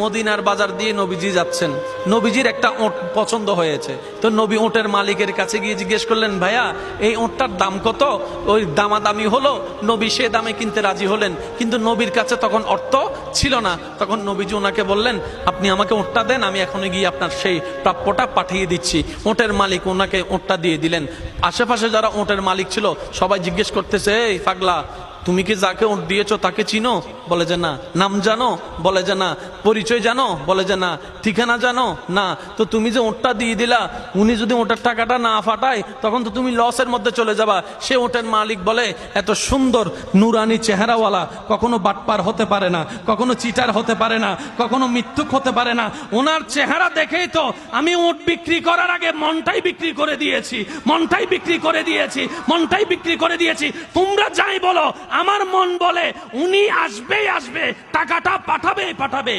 মদিনার বাজার দিয়ে নবীজি যাচ্ছেন, নবীজির একটা ওট পছন্দ হয়েছে। তো নবী ওটের মালিকের কাছে গিয়ে জিজ্ঞেস করলেন, ভাইয়া এই ওটটার দাম কত? ওই দামাদামি হলো, নবী সে দামে কিনতে রাজি হলেন, কিন্তু নবীর কাছে তখন অর্থ ছিল না। তখন নবীজি ওনাকে বললেন, আপনি আমাকে ওটটা দেন, আমি এখনই গিয়ে আপনার সেই প্রাপ্যটা পাঠিয়ে দিচ্ছি। ওটের মালিক ওনাকে ওটটা দিয়ে দিলেন। আশেপাশে যারা ওটের মালিক ছিল সবাই জিজ্ঞেস করতেছে, এই পাগলা, তুমি কি যাকে ওট দিয়েছো তাকে চিনো? বলে যে না। নাম জানো? বলে যে না। পরিচয় জানো? বলে যে না। ঠিকানা জানো? না। তো তুমি যে ওটটা দিয়ে দিলা, উনি যদি ওটার টাকাটা না ফাটায় তখন তো তুমি লসের মধ্যে চলে যাবা। সে ওটের মালিক বলে, এত সুন্দর নুরানি চেহারাওয়ালা কখনো বাটপার হতে পারে না, কখনো চিটার হতে পারে না, কখনো মিথ্যুক হতে পারে না। ওনার চেহারা দেখেই তো আমি ওট বিক্রি করার আগে মনটাই বিক্রি করে দিয়েছি, মনটাই বিক্রি করে দিয়েছি, মনটাই বিক্রি করে দিয়েছি। তোমরা যাই বলো, আমার মন বলে উনি আসবেই আসবে, টাকাটা পাঠাবেই পাঠাবে।